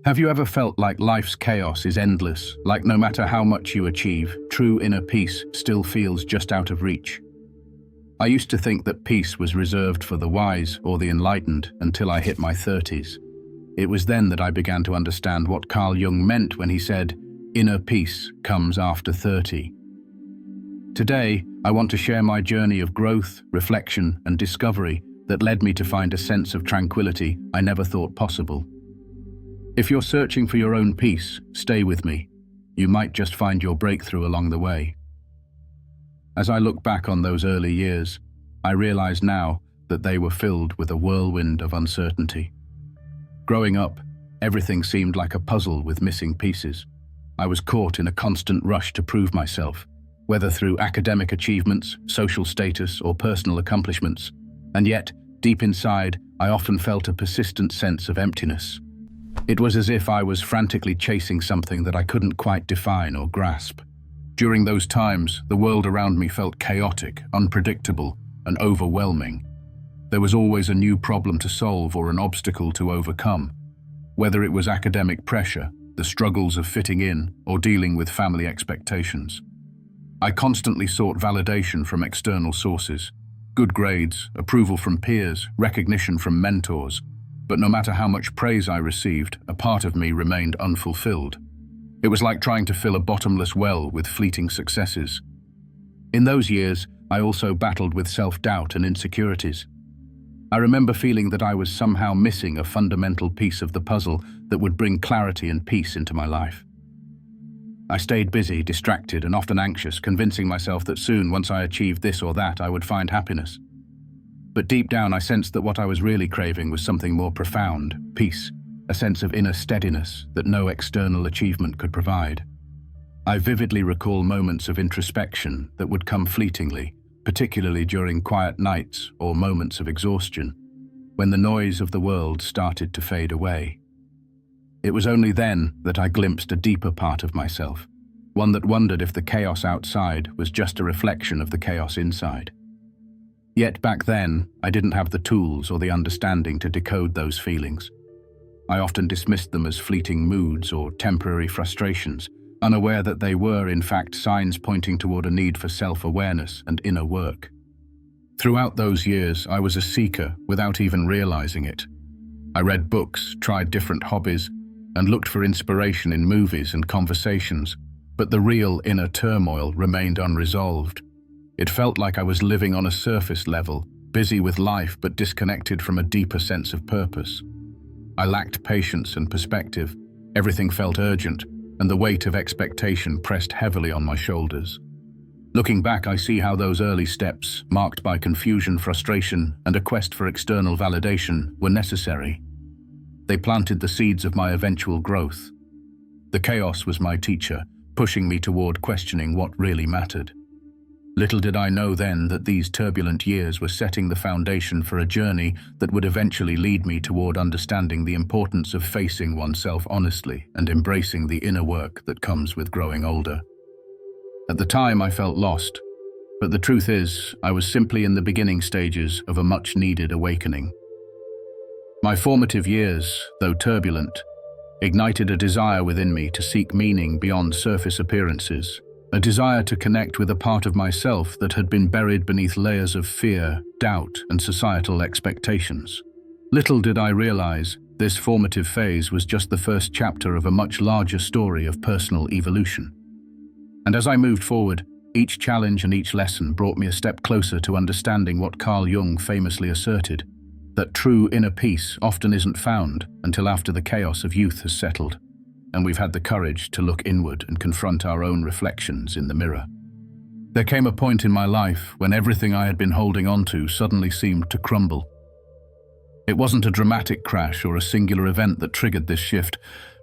Have you ever felt like life's chaos is endless, like no matter how much you achieve, true inner peace still feels just out of reach? I used to think that peace was reserved for the wise or the enlightened until I hit my 30s. It was then that I began to understand what Carl Jung meant when he said, "Inner peace comes after 30." Today, I want to share my journey of growth, reflection, and discovery that led me to find a sense of tranquility I never thought possible. If you're searching for your own peace, stay with me. You might just find your breakthrough along the way. As I look back on those early years, I realize now that they were filled with a whirlwind of uncertainty. Growing up, everything seemed like a puzzle with missing pieces. I was caught in a constant rush to prove myself, whether through academic achievements, social status, or personal accomplishments. And yet, deep inside, I often felt a persistent sense of emptiness. It was as if I was frantically chasing something that I couldn't quite define or grasp. During those times, the world around me felt chaotic, unpredictable, and overwhelming. There was always a new problem to solve or an obstacle to overcome. Whether it was academic pressure, the struggles of fitting in, or dealing with family expectations. I constantly sought validation from external sources. Good grades, approval from peers, recognition from mentors. But no matter how much praise I received, a part of me remained unfulfilled. It was like trying to fill a bottomless well with fleeting successes. In those years, I also battled with self-doubt and insecurities. I remember feeling that I was somehow missing a fundamental piece of the puzzle that would bring clarity and peace into my life. I stayed busy, distracted, and often anxious, convincing myself that soon, once I achieved this or that, I would find happiness. But deep down, I sensed that what I was really craving was something more profound, peace, a sense of inner steadiness that no external achievement could provide. I vividly recall moments of introspection that would come fleetingly, particularly during quiet nights or moments of exhaustion, when the noise of the world started to fade away. It was only then that I glimpsed a deeper part of myself, one that wondered if the chaos outside was just a reflection of the chaos inside. Yet back then, I didn't have the tools or the understanding to decode those feelings. I often dismissed them as fleeting moods or temporary frustrations, unaware that they were, in fact, signs pointing toward a need for self-awareness and inner work. Throughout those years, I was a seeker without even realizing it. I read books, tried different hobbies, and looked for inspiration in movies and conversations, but the real inner turmoil remained unresolved. It felt like I was living on a surface level, busy with life but disconnected from a deeper sense of purpose. I lacked patience and perspective, everything felt urgent, and the weight of expectation pressed heavily on my shoulders. Looking back, I see how those early steps, marked by confusion, frustration, and a quest for external validation, were necessary. They planted the seeds of my eventual growth. The chaos was my teacher, pushing me toward questioning what really mattered. Little did I know then that these turbulent years were setting the foundation for a journey that would eventually lead me toward understanding the importance of facing oneself honestly and embracing the inner work that comes with growing older. At the time, I felt lost, but the truth is, I was simply in the beginning stages of a much-needed awakening. My formative years, though turbulent, ignited a desire within me to seek meaning beyond surface appearances. A desire to connect with a part of myself that had been buried beneath layers of fear, doubt, and societal expectations. Little did I realize, this formative phase was just the first chapter of a much larger story of personal evolution. And as I moved forward, each challenge and each lesson brought me a step closer to understanding what Carl Jung famously asserted, that true inner peace often isn't found until after the chaos of youth has settled, and we've had the courage to look inward and confront our own reflections in the mirror. There came a point in my life when everything I had been holding on to suddenly seemed to crumble. It wasn't a dramatic crash or a singular event that triggered this shift,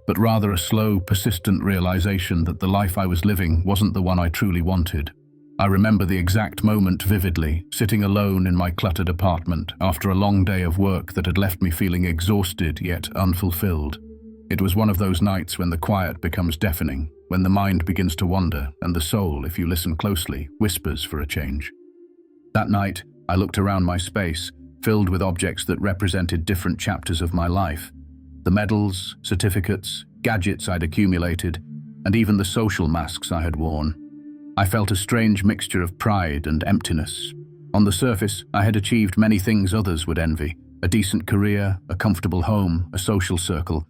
but rather a slow, persistent realization that the life I was living wasn't the one I truly wanted. I remember the exact moment vividly, sitting alone in my cluttered apartment after a long day of work that had left me feeling exhausted yet unfulfilled. It was one of those nights when the quiet becomes deafening, when the mind begins to wander and the soul, if you listen closely, whispers for a change. That night, I looked around my space, filled with objects that represented different chapters of my life. The medals, certificates, gadgets I'd accumulated, and even the social masks I had worn. I felt a strange mixture of pride and emptiness. On the surface, I had achieved many things others would envy: a decent career, a comfortable home, a social circle.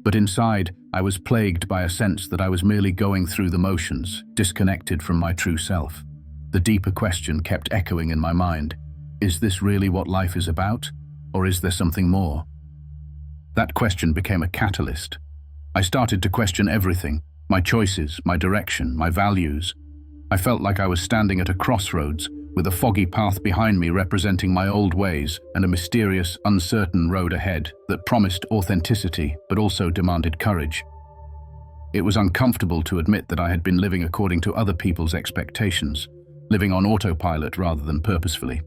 But inside, I was plagued by a sense that I was merely going through the motions, disconnected from my true self. The deeper question kept echoing in my mind: is this really what life is about, or is there something more? That question became a catalyst. I started to question everything: my choices, my direction, my values. I felt like I was standing at a crossroads, with a foggy path behind me representing my old ways and a mysterious, uncertain road ahead that promised authenticity but also demanded courage. It was uncomfortable to admit that I had been living according to other people's expectations, living on autopilot rather than purposefully.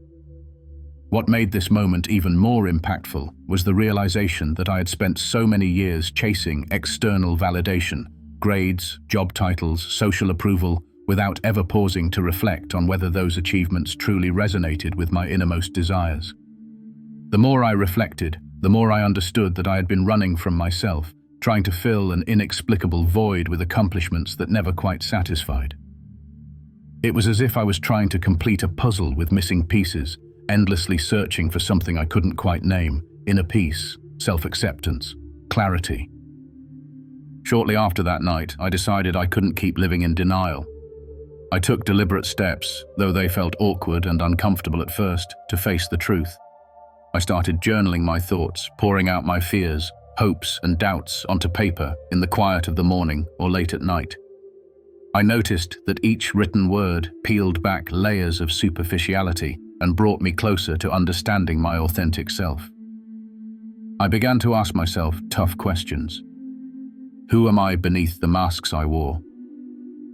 What made this moment even more impactful was the realization that I had spent so many years chasing external validation, grades, job titles, social approval, without ever pausing to reflect on whether those achievements truly resonated with my innermost desires. The more I reflected, the more I understood that I had been running from myself, trying to fill an inexplicable void with accomplishments that never quite satisfied. It was as if I was trying to complete a puzzle with missing pieces, endlessly searching for something I couldn't quite name: inner peace, self-acceptance, clarity. Shortly after that night, I decided I couldn't keep living in denial. I took deliberate steps, though they felt awkward and uncomfortable at first, to face the truth. I started journaling my thoughts, pouring out my fears, hopes, and doubts onto paper in the quiet of the morning or late at night. I noticed that each written word peeled back layers of superficiality and brought me closer to understanding my authentic self. I began to ask myself tough questions. Who am I beneath the masks I wore?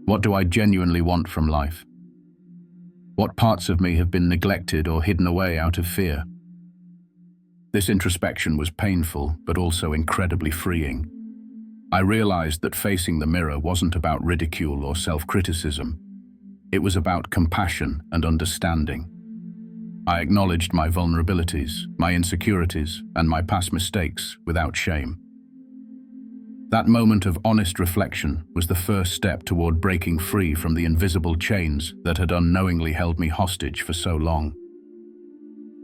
What do I genuinely want from life? What parts of me have been neglected or hidden away out of fear? This introspection was painful, but also incredibly freeing. I realized that facing the mirror wasn't about ridicule or self-criticism. It was about compassion and understanding. I acknowledged my vulnerabilities, my insecurities, and my past mistakes without shame. That moment of honest reflection was the first step toward breaking free from the invisible chains that had unknowingly held me hostage for so long.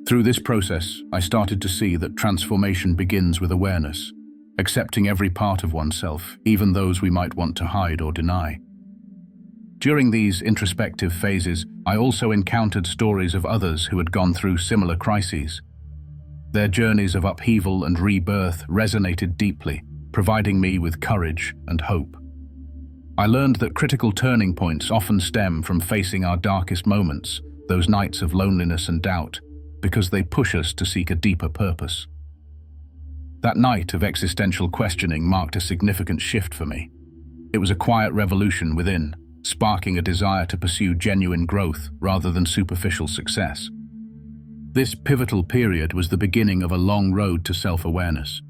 Through this process, I started to see that transformation begins with awareness, accepting every part of oneself, even those we might want to hide or deny. During these introspective phases, I also encountered stories of others who had gone through similar crises. Their journeys of upheaval and rebirth resonated deeply, providing me with courage and hope. I learned that critical turning points often stem from facing our darkest moments, those nights of loneliness and doubt, because they push us to seek a deeper purpose. That night of existential questioning marked a significant shift for me. It was a quiet revolution within, sparking a desire to pursue genuine growth rather than superficial success. This pivotal period was the beginning of a long road to self-awareness.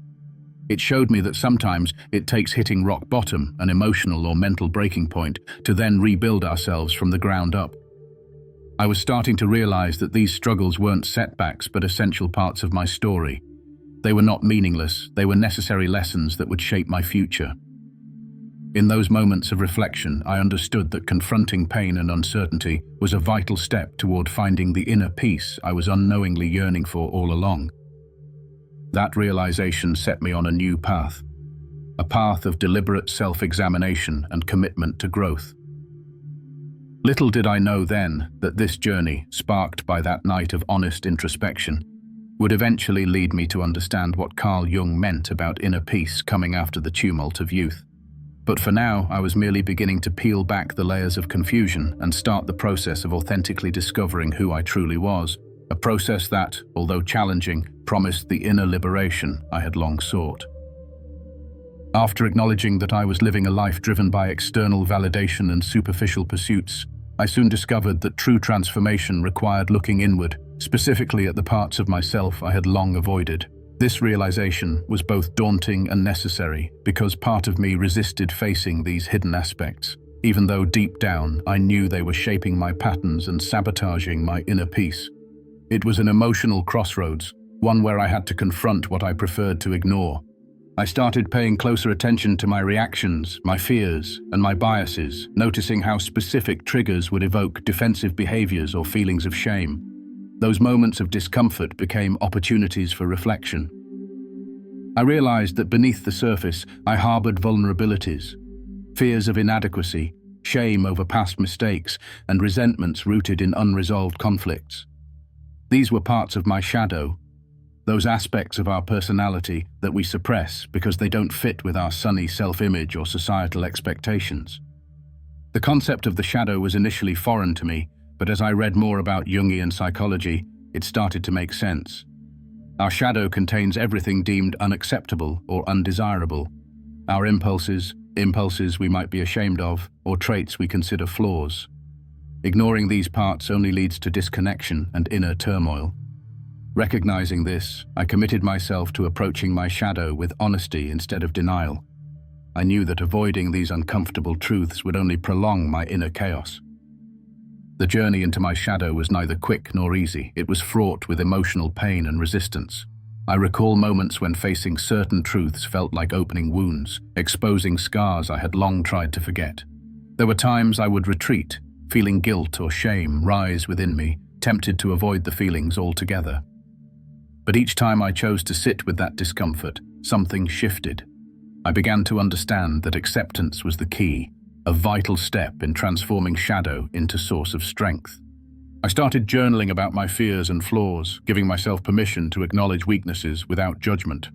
It showed me that sometimes it takes hitting rock bottom, an emotional or mental breaking point, to then rebuild ourselves from the ground up. I was starting to realize that these struggles weren't setbacks but essential parts of my story. They were not meaningless, they were necessary lessons that would shape my future. In those moments of reflection, I understood that confronting pain and uncertainty was a vital step toward finding the inner peace I was unknowingly yearning for all along. That realization set me on a new path, a path of deliberate self-examination and commitment to growth. Little did I know then that this journey, sparked by that night of honest introspection, would eventually lead me to understand what Carl Jung meant about inner peace coming after the tumult of youth. But for now, I was merely beginning to peel back the layers of confusion and start the process of authentically discovering who I truly was, a process that, although challenging, promised the inner liberation I had long sought. After acknowledging that I was living a life driven by external validation and superficial pursuits, I soon discovered that true transformation required looking inward, specifically at the parts of myself I had long avoided. This realization was both daunting and necessary because part of me resisted facing these hidden aspects, even though deep down I knew they were shaping my patterns and sabotaging my inner peace. It was an emotional crossroads, one where I had to confront what I preferred to ignore. I started paying closer attention to my reactions, my fears, and my biases, noticing how specific triggers would evoke defensive behaviors or feelings of shame. Those moments of discomfort became opportunities for reflection. I realized that beneath the surface, I harbored vulnerabilities, fears of inadequacy, shame over past mistakes, and resentments rooted in unresolved conflicts. These were parts of my shadow, those aspects of our personality that we suppress because they don't fit with our sunny self-image or societal expectations. The concept of the shadow was initially foreign to me, but as I read more about Jungian psychology, it started to make sense. Our shadow contains everything deemed unacceptable or undesirable. Our impulses we might be ashamed of, or traits we consider flaws. Ignoring these parts only leads to disconnection and inner turmoil. Recognizing this, I committed myself to approaching my shadow with honesty instead of denial. I knew that avoiding these uncomfortable truths would only prolong my inner chaos. The journey into my shadow was neither quick nor easy. It was fraught with emotional pain and resistance. I recall moments when facing certain truths felt like opening wounds, exposing scars I had long tried to forget. There were times I would retreat, feeling guilt or shame rise within me, tempted to avoid the feelings altogether. But each time I chose to sit with that discomfort, something shifted. I began to understand that acceptance was the key, a vital step in transforming shadow into source of strength. I started journaling about my fears and flaws, giving myself permission to acknowledge weaknesses without judgment.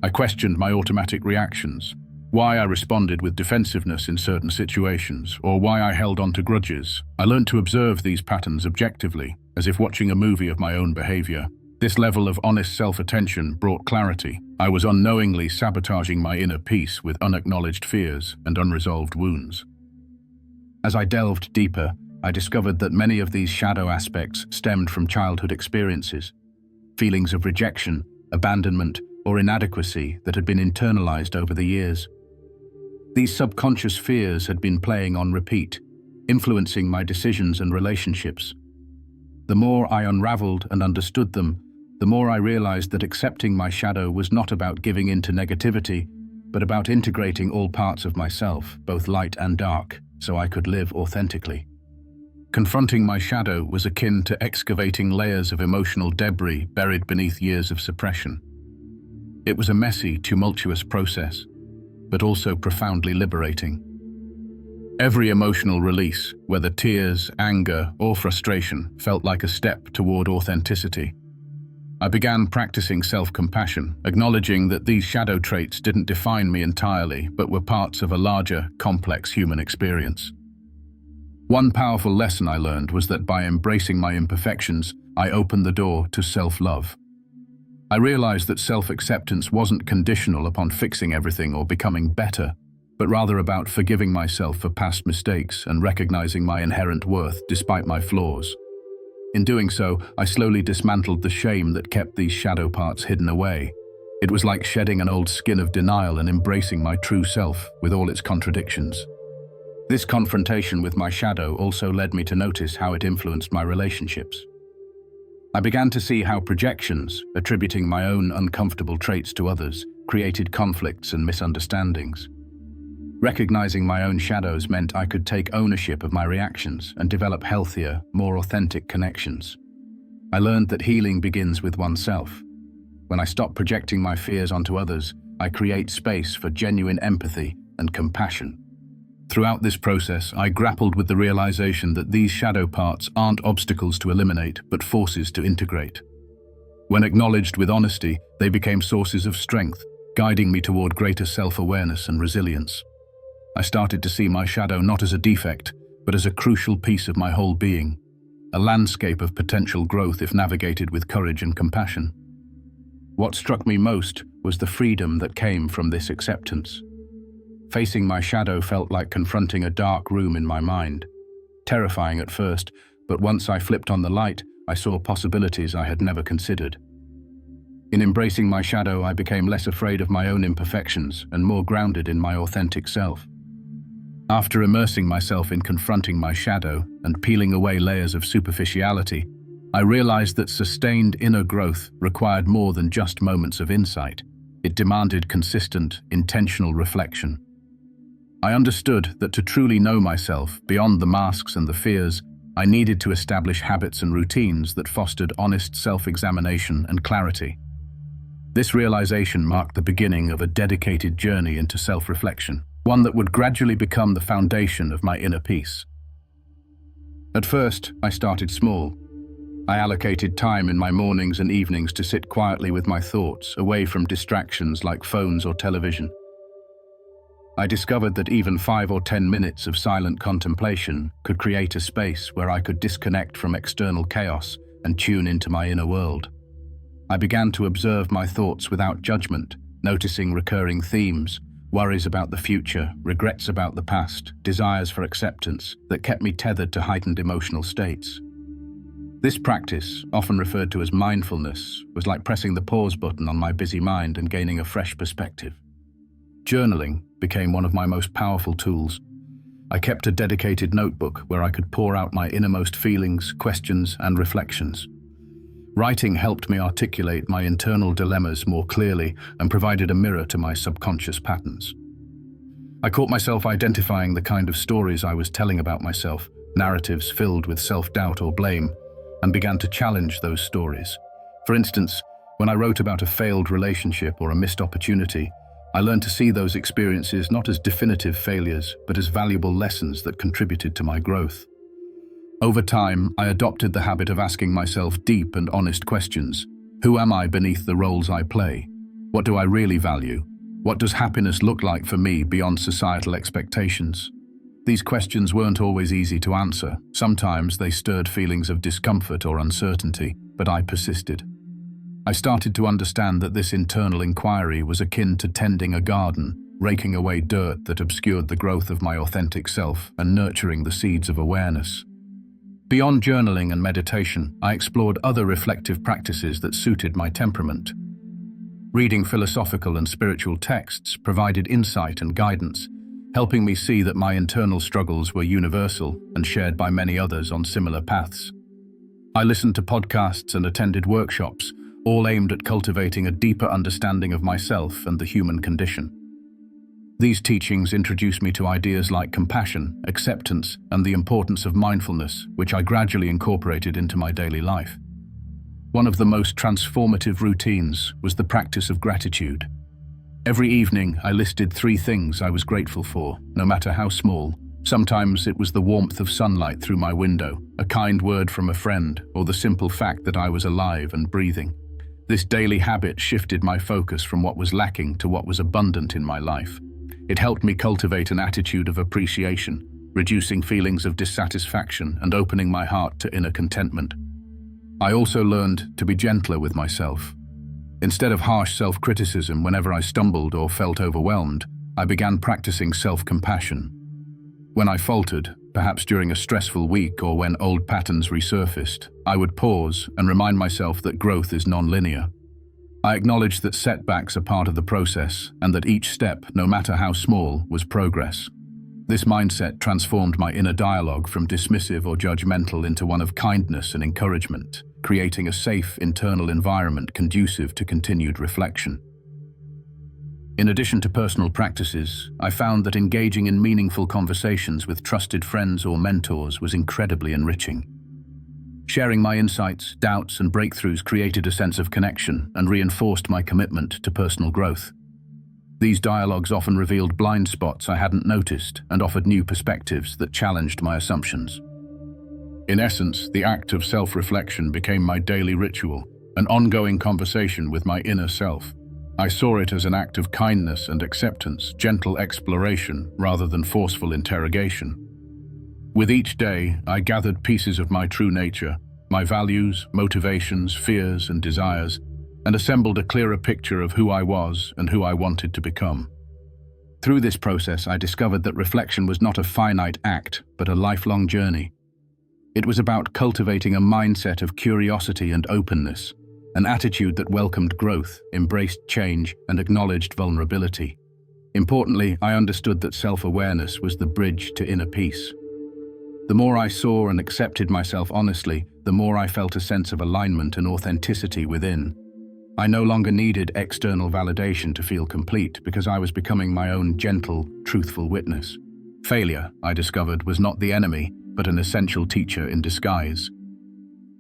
I questioned my automatic reactions, why I responded with defensiveness in certain situations, or why I held on to grudges. I learned to observe these patterns objectively, as if watching a movie of my own behavior. This level of honest self-attention brought clarity. I was unknowingly sabotaging my inner peace with unacknowledged fears and unresolved wounds. As I delved deeper, I discovered that many of these shadow aspects stemmed from childhood experiences, feelings of rejection, abandonment, or inadequacy that had been internalized over the years. These subconscious fears had been playing on repeat, influencing my decisions and relationships. The more I unraveled and understood them, the more I realized that accepting my shadow was not about giving in to negativity, but about integrating all parts of myself, both light and dark, so I could live authentically. Confronting my shadow was akin to excavating layers of emotional debris buried beneath years of suppression. It was a messy, tumultuous process, but also profoundly liberating. Every emotional release, whether tears, anger, or frustration, felt like a step toward authenticity. I began practicing self-compassion, acknowledging that these shadow traits didn't define me entirely, but were parts of a larger, complex human experience. One powerful lesson I learned was that by embracing my imperfections, I opened the door to self-love. I realized that self-acceptance wasn't conditional upon fixing everything or becoming better, but rather about forgiving myself for past mistakes and recognizing my inherent worth despite my flaws. In doing so, I slowly dismantled the shame that kept these shadow parts hidden away. It was like shedding an old skin of denial and embracing my true self with all its contradictions. This confrontation with my shadow also led me to notice how it influenced my relationships. I began to see how projections, attributing my own uncomfortable traits to others, created conflicts and misunderstandings. Recognizing my own shadows meant I could take ownership of my reactions and develop healthier, more authentic connections. I learned that healing begins with oneself. When I stop projecting my fears onto others, I create space for genuine empathy and compassion. Throughout this process, I grappled with the realization that these shadow parts aren't obstacles to eliminate, but forces to integrate. When acknowledged with honesty, they became sources of strength, guiding me toward greater self-awareness and resilience. I started to see my shadow not as a defect, but as a crucial piece of my whole being, a landscape of potential growth if navigated with courage and compassion. What struck me most was the freedom that came from this acceptance. Facing my shadow felt like confronting a dark room in my mind. Terrifying at first, but once I flipped on the light, I saw possibilities I had never considered. In embracing my shadow, I became less afraid of my own imperfections and more grounded in my authentic self. After immersing myself in confronting my shadow and peeling away layers of superficiality, I realized that sustained inner growth required more than just moments of insight. It demanded consistent, intentional reflection. I understood that to truly know myself, beyond the masks and the fears, I needed to establish habits and routines that fostered honest self-examination and clarity. This realization marked the beginning of a dedicated journey into self-reflection, one that would gradually become the foundation of my inner peace. At first, I started small. I allocated time in my mornings and evenings to sit quietly with my thoughts, away from distractions like phones or television. I discovered that even 5 or 10 minutes of silent contemplation could create a space where I could disconnect from external chaos and tune into my inner world. I began to observe my thoughts without judgment, noticing recurring themes, worries about the future, regrets about the past, desires for acceptance that kept me tethered to heightened emotional states. This practice, often referred to as mindfulness, was like pressing the pause button on my busy mind and gaining a fresh perspective. Journaling became one of my most powerful tools. I kept a dedicated notebook where I could pour out my innermost feelings, questions, and reflections. Writing helped me articulate my internal dilemmas more clearly and provided a mirror to my subconscious patterns. I caught myself identifying the kind of stories I was telling about myself, narratives filled with self-doubt or blame, and began to challenge those stories. For instance, when I wrote about a failed relationship or a missed opportunity, I learned to see those experiences not as definitive failures, but as valuable lessons that contributed to my growth. Over time, I adopted the habit of asking myself deep and honest questions. Who am I beneath the roles I play? What do I really value? What does happiness look like for me beyond societal expectations? These questions weren't always easy to answer. Sometimes they stirred feelings of discomfort or uncertainty, but I persisted. I started to understand that this internal inquiry was akin to tending a garden, raking away dirt that obscured the growth of my authentic self and nurturing the seeds of awareness. Beyond journaling and meditation, I explored other reflective practices that suited my temperament. Reading philosophical and spiritual texts provided insight and guidance, helping me see that my internal struggles were universal and shared by many others on similar paths. I listened to podcasts and attended workshops, all aimed at cultivating a deeper understanding of myself and the human condition. These teachings introduced me to ideas like compassion, acceptance, and the importance of mindfulness, which I gradually incorporated into my daily life. One of the most transformative routines was the practice of gratitude. Every evening, I listed 3 things I was grateful for, no matter how small. Sometimes it was the warmth of sunlight through my window, a kind word from a friend, or the simple fact that I was alive and breathing. This daily habit shifted my focus from what was lacking to what was abundant in my life. It helped me cultivate an attitude of appreciation, reducing feelings of dissatisfaction and opening my heart to inner contentment. I also learned to be gentler with myself. Instead of harsh self-criticism whenever I stumbled or felt overwhelmed, I began practicing self-compassion. When I faltered, perhaps during a stressful week or when old patterns resurfaced, I would pause and remind myself that growth is non-linear. I acknowledged that setbacks are part of the process and that each step, no matter how small, was progress. This mindset transformed my inner dialogue from dismissive or judgmental into one of kindness and encouragement, creating a safe internal environment conducive to continued reflection. In addition to personal practices, I found that engaging in meaningful conversations with trusted friends or mentors was incredibly enriching. Sharing my insights, doubts, and breakthroughs created a sense of connection and reinforced my commitment to personal growth. These dialogues often revealed blind spots I hadn't noticed and offered new perspectives that challenged my assumptions. In essence, the act of self-reflection became my daily ritual, an ongoing conversation with my inner self. I saw it as an act of kindness and acceptance, gentle exploration rather than forceful interrogation. With each day, I gathered pieces of my true nature, my values, motivations, fears, and desires, and assembled a clearer picture of who I was and who I wanted to become. Through this process, I discovered that reflection was not a finite act, but a lifelong journey. It was about cultivating a mindset of curiosity and openness, an attitude that welcomed growth, embraced change, and acknowledged vulnerability. Importantly, I understood that self-awareness was the bridge to inner peace. The more I saw and accepted myself honestly, the more I felt a sense of alignment and authenticity within. I no longer needed external validation to feel complete because I was becoming my own gentle, truthful witness. Failure, I discovered, was not the enemy, but an essential teacher in disguise.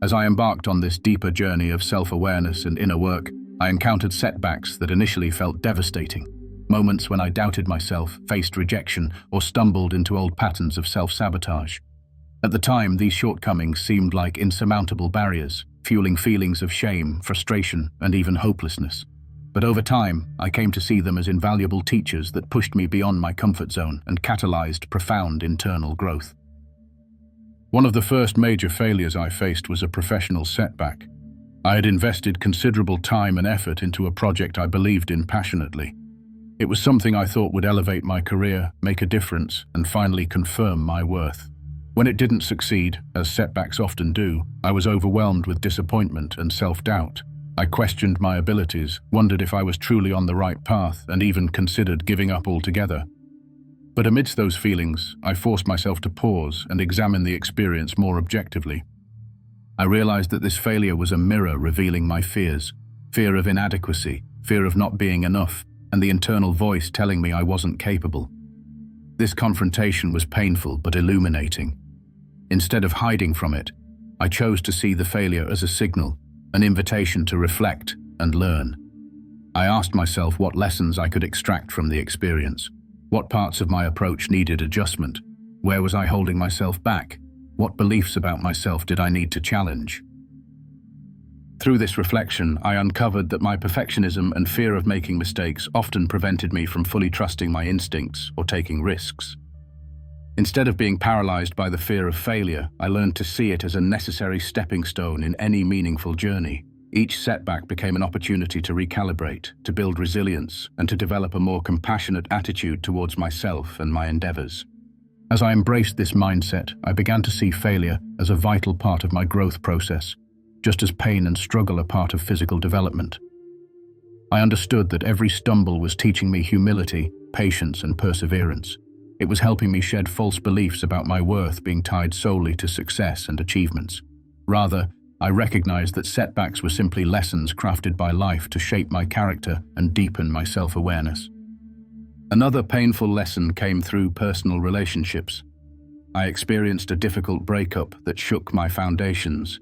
As I embarked on this deeper journey of self-awareness and inner work, I encountered setbacks that initially felt devastating. Moments when I doubted myself, faced rejection, or stumbled into old patterns of self-sabotage. At the time, these shortcomings seemed like insurmountable barriers, fueling feelings of shame, frustration, and even hopelessness. But over time, I came to see them as invaluable teachers that pushed me beyond my comfort zone and catalyzed profound internal growth. One of the first major failures I faced was a professional setback. I had invested considerable time and effort into a project I believed in passionately. It was something I thought would elevate my career, make a difference, and finally confirm my worth. When it didn't succeed, as setbacks often do, I was overwhelmed with disappointment and self-doubt. I questioned my abilities, wondered if I was truly on the right path, and even considered giving up altogether. But amidst those feelings, I forced myself to pause and examine the experience more objectively. I realized that this failure was a mirror revealing my fears: fear of inadequacy, fear of not being enough, and the internal voice telling me I wasn't capable. This confrontation was painful but illuminating. Instead of hiding from it, I chose to see the failure as a signal, an invitation to reflect and learn. I asked myself what lessons I could extract from the experience. What parts of my approach needed adjustment? Where was I holding myself back? What beliefs about myself did I need to challenge? Through this reflection, I uncovered that my perfectionism and fear of making mistakes often prevented me from fully trusting my instincts or taking risks. Instead of being paralyzed by the fear of failure, I learned to see it as a necessary stepping stone in any meaningful journey. Each setback became an opportunity to recalibrate, to build resilience, and to develop a more compassionate attitude towards myself and my endeavors. As I embraced this mindset, I began to see failure as a vital part of my growth process, just as pain and struggle are part of physical development. I understood that every stumble was teaching me humility, patience, and perseverance. It was helping me shed false beliefs about my worth being tied solely to success and achievements. Rather, I recognized that setbacks were simply lessons crafted by life to shape my character and deepen my self-awareness. Another painful lesson came through personal relationships. I experienced a difficult breakup that shook my foundations.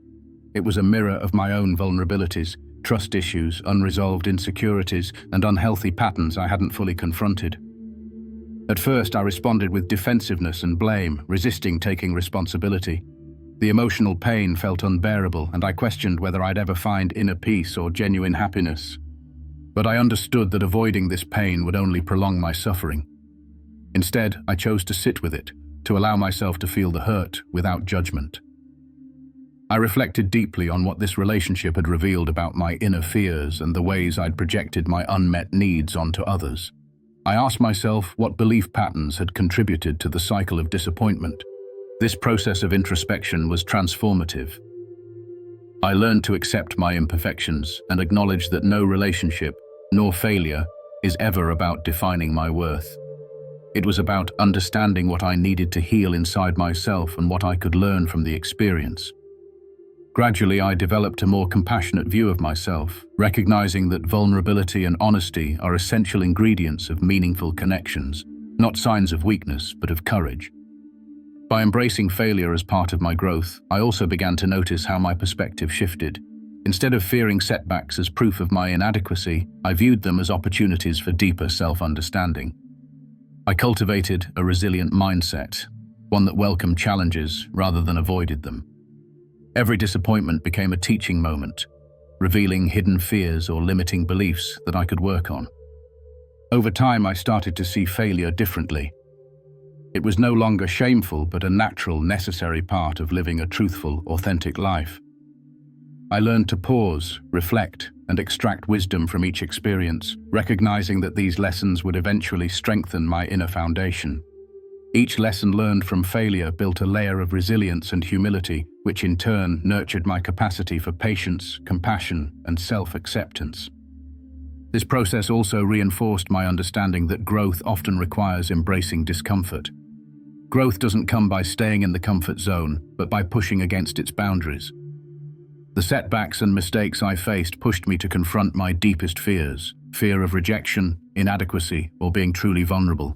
It was a mirror of my own vulnerabilities, trust issues, unresolved insecurities, and unhealthy patterns I hadn't fully confronted. At first, I responded with defensiveness and blame, resisting taking responsibility. The emotional pain felt unbearable, and I questioned whether I'd ever find inner peace or genuine happiness. But I understood that avoiding this pain would only prolong my suffering. Instead, I chose to sit with it, to allow myself to feel the hurt without judgment. I reflected deeply on what this relationship had revealed about my inner fears and the ways I'd projected my unmet needs onto others. I asked myself what belief patterns had contributed to the cycle of disappointment. This process of introspection was transformative. I learned to accept my imperfections and acknowledge that no relationship, nor failure, is ever about defining my worth. It was about understanding what I needed to heal inside myself and what I could learn from the experience. Gradually, I developed a more compassionate view of myself, recognizing that vulnerability and honesty are essential ingredients of meaningful connections, not signs of weakness, but of courage. By embracing failure as part of my growth, I also began to notice how my perspective shifted. Instead of fearing setbacks as proof of my inadequacy, I viewed them as opportunities for deeper self-understanding. I cultivated a resilient mindset, one that welcomed challenges rather than avoided them. Every disappointment became a teaching moment, revealing hidden fears or limiting beliefs that I could work on. Over time, I started to see failure differently. It was no longer shameful, but a natural, necessary part of living a truthful, authentic life. I learned to pause, reflect, and extract wisdom from each experience, recognizing that these lessons would eventually strengthen my inner foundation. Each lesson learned from failure built a layer of resilience and humility, which in turn nurtured my capacity for patience, compassion, and self-acceptance. This process also reinforced my understanding that growth often requires embracing discomfort. Growth doesn't come by staying in the comfort zone, but by pushing against its boundaries. The setbacks and mistakes I faced pushed me to confront my deepest fears, fear of rejection, inadequacy, or being truly vulnerable.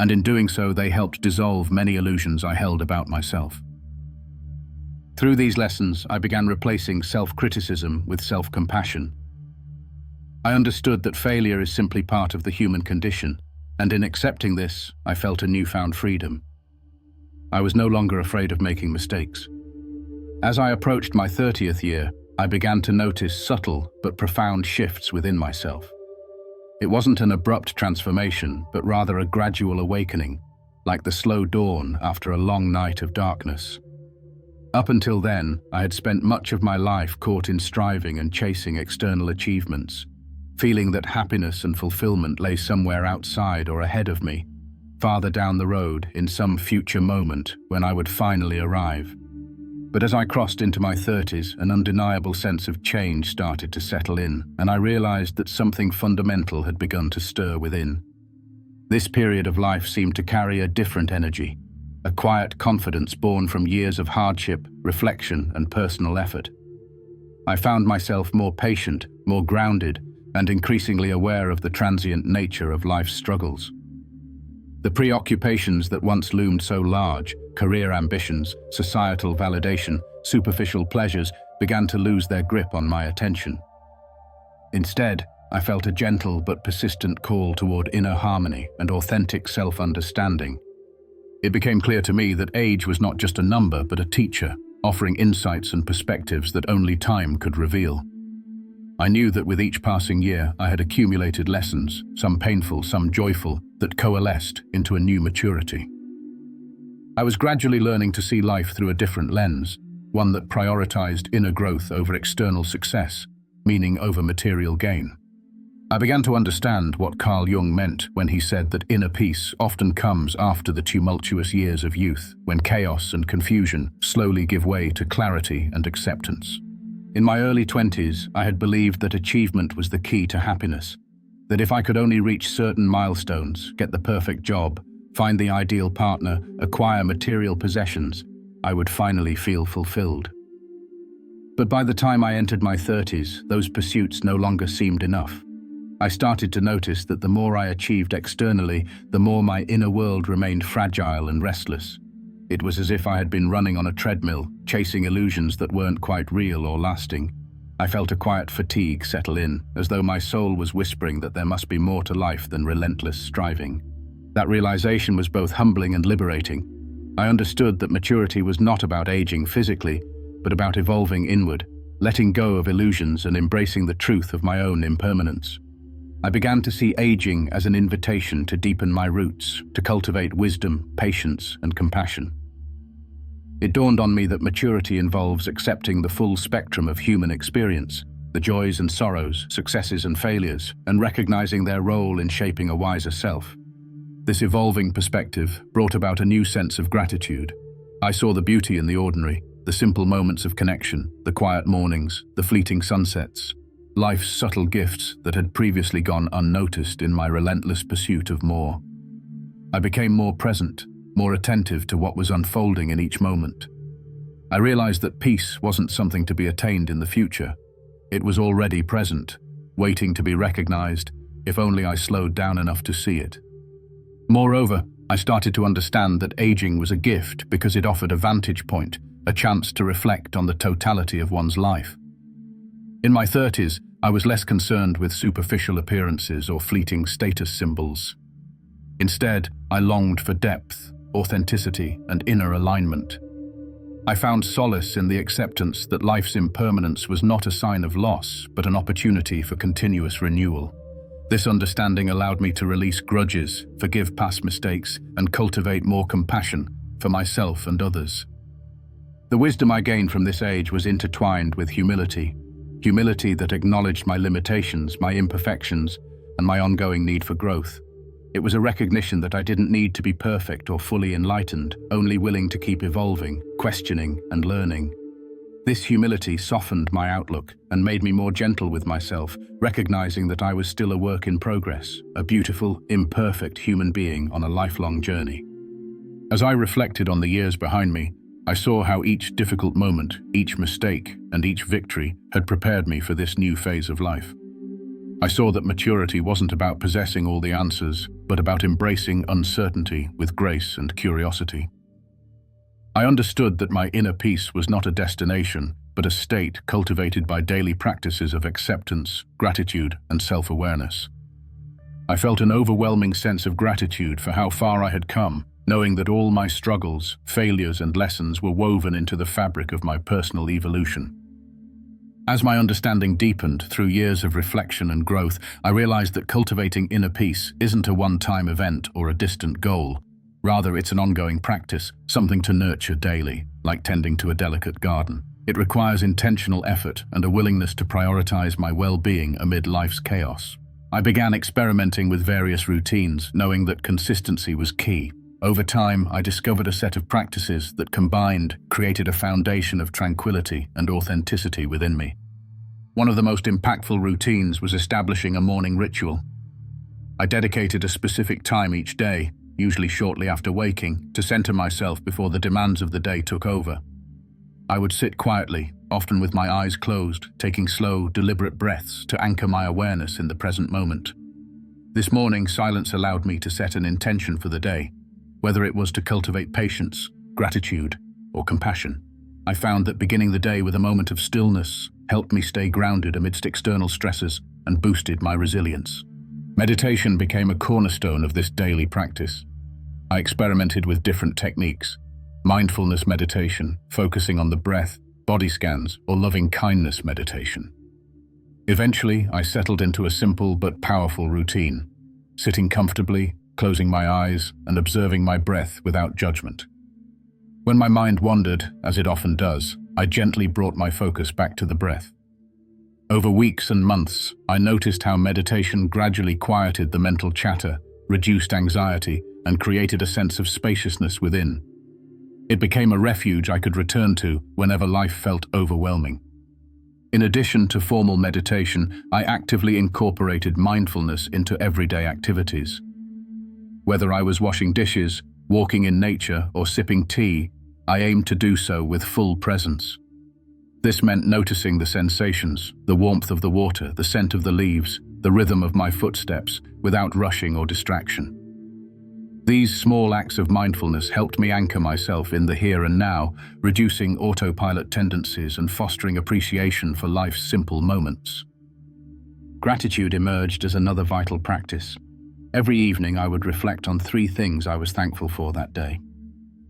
And in doing so, they helped dissolve many illusions I held about myself. Through these lessons, I began replacing self-criticism with self-compassion. I understood that failure is simply part of the human condition, and in accepting this, I felt a newfound freedom. I was no longer afraid of making mistakes. As I approached my 30th year, I began to notice subtle but profound shifts within myself. It wasn't an abrupt transformation, but rather a gradual awakening, like the slow dawn after a long night of darkness. Up until then, I had spent much of my life caught in striving and chasing external achievements, feeling that happiness and fulfillment lay somewhere outside or ahead of me, farther down the road in some future moment when I would finally arrive. But as I crossed into my 30s, an undeniable sense of change started to settle in, and I realized that something fundamental had begun to stir within. This period of life seemed to carry a different energy, a quiet confidence born from years of hardship, reflection, and personal effort. I found myself more patient, more grounded, and increasingly aware of the transient nature of life's struggles. The preoccupations that once loomed so large, career ambitions, societal validation, superficial pleasures, began to lose their grip on my attention. Instead, I felt a gentle but persistent call toward inner harmony and authentic self-understanding. It became clear to me that age was not just a number but a teacher, offering insights and perspectives that only time could reveal. I knew that with each passing year I had accumulated lessons, some painful, some joyful, that coalesced into a new maturity. I was gradually learning to see life through a different lens, one that prioritized inner growth over external success, meaning over material gain. I began to understand what Jung meant when he said that inner peace often comes after the tumultuous years of youth, when chaos and confusion slowly give way to clarity and acceptance. In my early 20s, I had believed that achievement was the key to happiness, that if I could only reach certain milestones, get the perfect job, find the ideal partner, acquire material possessions, I would finally feel fulfilled. But by the time I entered my 30s, those pursuits no longer seemed enough. I started to notice that the more I achieved externally, the more my inner world remained fragile and restless. It was as if I had been running on a treadmill, chasing illusions that weren't quite real or lasting. I felt a quiet fatigue settle in, as though my soul was whispering that there must be more to life than relentless striving. That realization was both humbling and liberating. I understood that maturity was not about aging physically, but about evolving inward, letting go of illusions and embracing the truth of my own impermanence. I began to see aging as an invitation to deepen my roots, to cultivate wisdom, patience, and compassion. It dawned on me that maturity involves accepting the full spectrum of human experience, the joys and sorrows, successes and failures, and recognizing their role in shaping a wiser self. This evolving perspective brought about a new sense of gratitude. I saw the beauty in the ordinary, the simple moments of connection, the quiet mornings, the fleeting sunsets, life's subtle gifts that had previously gone unnoticed in my relentless pursuit of more. I became more present, more attentive to what was unfolding in each moment. I realized that peace wasn't something to be attained in the future. It was already present, waiting to be recognized, if only I slowed down enough to see it. Moreover, I started to understand that aging was a gift because it offered a vantage point, a chance to reflect on the totality of one's life. In my 30s, I was less concerned with superficial appearances or fleeting status symbols. Instead, I longed for depth, authenticity, and inner alignment. I found solace in the acceptance that life's impermanence was not a sign of loss, but an opportunity for continuous renewal. This understanding allowed me to release grudges, forgive past mistakes, and cultivate more compassion for myself and others. The wisdom I gained from this age was intertwined with humility that acknowledged my limitations, my imperfections, and my ongoing need for growth. It was a recognition that I didn't need to be perfect or fully enlightened, only willing to keep evolving, questioning, and learning. This humility softened my outlook and made me more gentle with myself, recognizing that I was still a work in progress, a beautiful, imperfect human being on a lifelong journey. As I reflected on the years behind me, I saw how each difficult moment, each mistake, and each victory had prepared me for this new phase of life. I saw that maturity wasn't about possessing all the answers, but about embracing uncertainty with grace and curiosity. I understood that my inner peace was not a destination, but a state cultivated by daily practices of acceptance, gratitude, and self-awareness. I felt an overwhelming sense of gratitude for how far I had come, knowing that all my struggles, failures, and lessons were woven into the fabric of my personal evolution. As my understanding deepened through years of reflection and growth, I realized that cultivating inner peace isn't a one-time event or a distant goal. Rather, it's an ongoing practice, something to nurture daily, like tending to a delicate garden. It requires intentional effort and a willingness to prioritize my well-being amid life's chaos. I began experimenting with various routines, knowing that consistency was key. Over time, I discovered a set of practices that combined created a foundation of tranquility and authenticity within me. One of the most impactful routines was establishing a morning ritual. I dedicated a specific time each day, usually shortly after waking, to center myself before the demands of the day took over. I would sit quietly, often with my eyes closed, taking slow, deliberate breaths to anchor my awareness in the present moment. This morning, silence allowed me to set an intention for the day, whether it was to cultivate patience, gratitude, or compassion. I found that beginning the day with a moment of stillness helped me stay grounded amidst external stresses and boosted my resilience. Meditation became a cornerstone of this daily practice. I experimented with different techniques: mindfulness meditation, focusing on the breath, body scans, or loving kindness meditation. Eventually, I settled into a simple but powerful routine, sitting comfortably, closing my eyes, and observing my breath without judgment. When my mind wandered, as it often does, I gently brought my focus back to the breath. Over weeks and months, I noticed how meditation gradually quieted the mental chatter, reduced anxiety, and created a sense of spaciousness within. It became a refuge I could return to whenever life felt overwhelming. In addition to formal meditation, I actively incorporated mindfulness into everyday activities. Whether I was washing dishes, walking in nature, or sipping tea, I aimed to do so with full presence. This meant noticing the sensations, the warmth of the water, the scent of the leaves, the rhythm of my footsteps, without rushing or distraction. These small acts of mindfulness helped me anchor myself in the here and now, reducing autopilot tendencies and fostering appreciation for life's simple moments. Gratitude emerged as another vital practice. Every evening I would reflect on 3 things I was thankful for that day.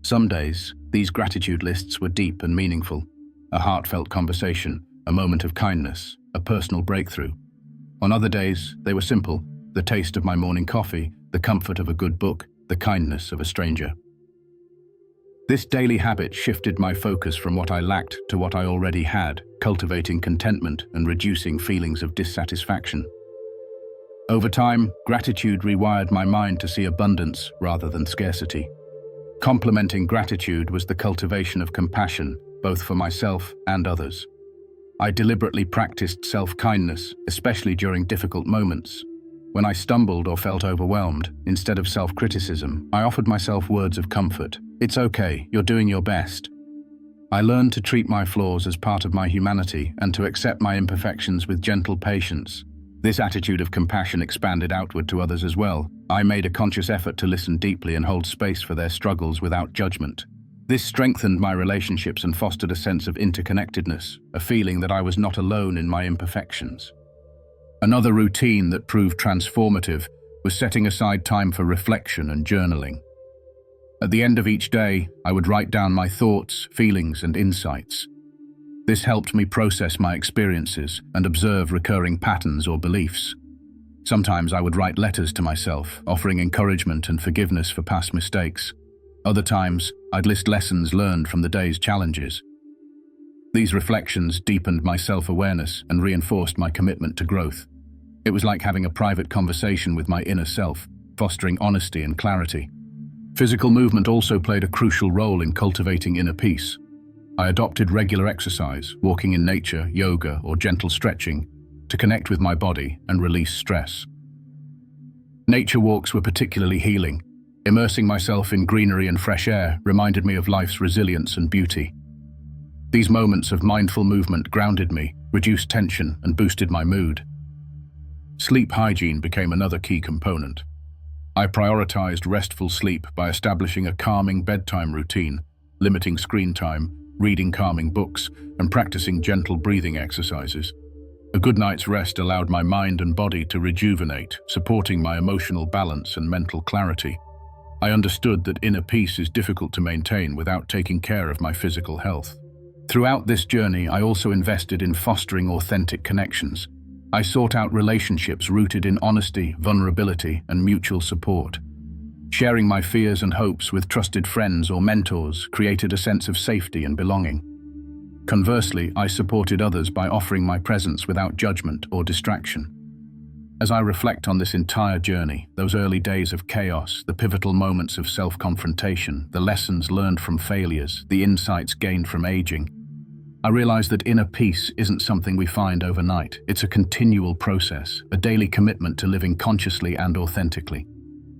Some days, these gratitude lists were deep and meaningful: a heartfelt conversation, a moment of kindness, a personal breakthrough. On other days, they were simple: the taste of my morning coffee, the comfort of a good book, the kindness of a stranger. This daily habit shifted my focus from what I lacked to what I already had, cultivating contentment and reducing feelings of dissatisfaction. Over time, gratitude rewired my mind to see abundance rather than scarcity. Complementing gratitude was the cultivation of compassion, both for myself and others. I deliberately practiced self-kindness, especially during difficult moments. When I stumbled or felt overwhelmed, instead of self-criticism, I offered myself words of comfort. "It's okay, you're doing your best." I learned to treat my flaws as part of my humanity and to accept my imperfections with gentle patience. This attitude of compassion expanded outward to others as well. I made a conscious effort to listen deeply and hold space for their struggles without judgment. This strengthened my relationships and fostered a sense of interconnectedness, a feeling that I was not alone in my imperfections. Another routine that proved transformative was setting aside time for reflection and journaling. At the end of each day, I would write down my thoughts, feelings, and insights. This helped me process my experiences and observe recurring patterns or beliefs. Sometimes I would write letters to myself, offering encouragement and forgiveness for past mistakes. Other times, I'd list lessons learned from the day's challenges. These reflections deepened my self-awareness and reinforced my commitment to growth. It was like having a private conversation with my inner self, fostering honesty and clarity. Physical movement also played a crucial role in cultivating inner peace. I adopted regular exercise, walking in nature, yoga, or gentle stretching, to connect with my body and release stress. Nature walks were particularly healing. Immersing myself in greenery and fresh air reminded me of life's resilience and beauty. These moments of mindful movement grounded me, reduced tension, and boosted my mood. Sleep hygiene became another key component. I prioritized restful sleep by establishing a calming bedtime routine, limiting screen time, reading calming books, and practicing gentle breathing exercises. A good night's rest allowed my mind and body to rejuvenate, supporting my emotional balance and mental clarity. I understood that inner peace is difficult to maintain without taking care of my physical health. Throughout this journey, I also invested in fostering authentic connections. I sought out relationships rooted in honesty, vulnerability, and mutual support. Sharing my fears and hopes with trusted friends or mentors created a sense of safety and belonging. Conversely, I supported others by offering my presence without judgment or distraction. As I reflect on this entire journey, those early days of chaos, the pivotal moments of self-confrontation, the lessons learned from failures, the insights gained from aging, I realize that inner peace isn't something we find overnight. It's a continual process, a daily commitment to living consciously and authentically.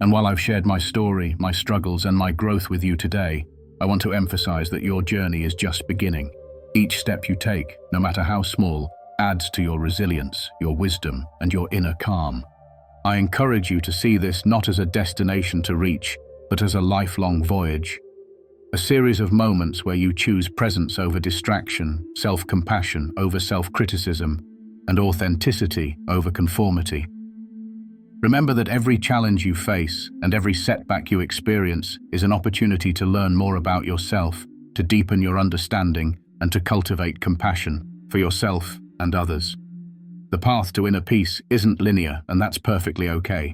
And while I've shared my story, my struggles, and my growth with you today, I want to emphasize that your journey is just beginning. Each step you take, no matter how small, adds to your resilience, your wisdom, and your inner calm. I encourage you to see this not as a destination to reach, but as a lifelong voyage. A series of moments where you choose presence over distraction, self-compassion over self-criticism, and authenticity over conformity. Remember that every challenge you face and every setback you experience is an opportunity to learn more about yourself, to deepen your understanding, and to cultivate compassion for yourself and others. The path to inner peace isn't linear, and that's perfectly okay.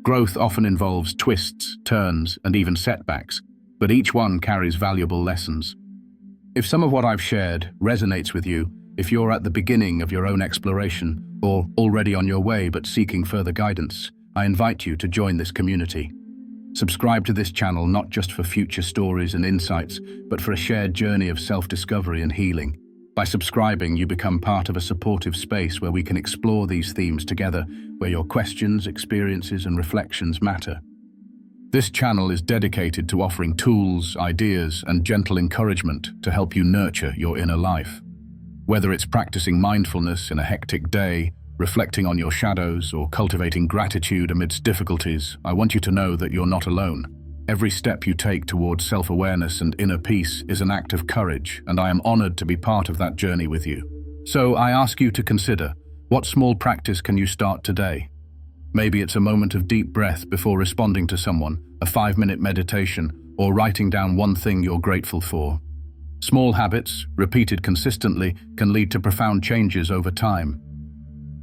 Growth often involves twists, turns, and even setbacks, but each one carries valuable lessons. If some of what I've shared resonates with you, if you're at the beginning of your own exploration or already on your way but seeking further guidance, I invite you to join this community. Subscribe to this channel not just for future stories and insights, but for a shared journey of self-discovery and healing. By subscribing, you become part of a supportive space where we can explore these themes together, where your questions, experiences, and reflections matter. This channel is dedicated to offering tools, ideas, and gentle encouragement to help you nurture your inner life. Whether it's practicing mindfulness in a hectic day, reflecting on your shadows, or cultivating gratitude amidst difficulties, I want you to know that you're not alone. Every step you take towards self-awareness and inner peace is an act of courage, and I am honored to be part of that journey with you. So I ask you to consider, what small practice can you start today? Maybe it's a moment of deep breath before responding to someone, a 5-minute meditation, or writing down one thing you're grateful for. Small habits, repeated consistently, can lead to profound changes over time.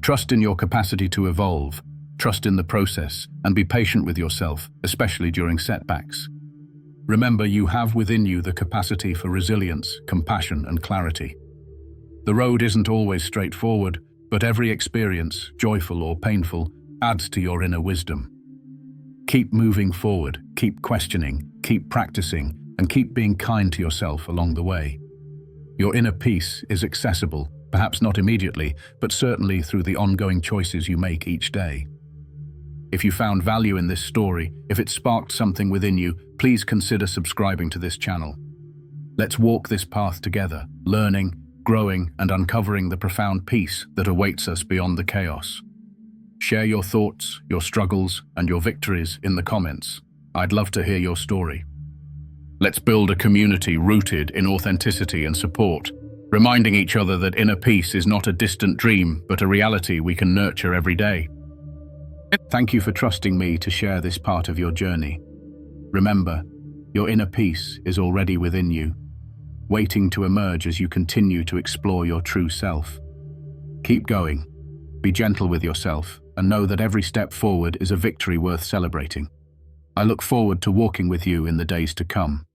Trust in your capacity to evolve, trust in the process, and be patient with yourself, especially during setbacks. Remember, you have within you the capacity for resilience, compassion, and clarity. The road isn't always straightforward, but every experience, joyful or painful, adds to your inner wisdom. Keep moving forward, keep questioning, keep practicing, and keep being kind to yourself along the way. Your inner peace is accessible, perhaps not immediately, but certainly through the ongoing choices you make each day. If you found value in this story, if it sparked something within you, please consider subscribing to this channel. Let's walk this path together, learning, growing, and uncovering the profound peace that awaits us beyond the chaos. Share your thoughts, your struggles, and your victories in the comments. I'd love to hear your story. Let's build a community rooted in authenticity and support, reminding each other that inner peace is not a distant dream, but a reality we can nurture every day. Thank you for trusting me to share this part of your journey. Remember, your inner peace is already within you, waiting to emerge as you continue to explore your true self. Keep going, be gentle with yourself, and know that every step forward is a victory worth celebrating. I look forward to walking with you in the days to come.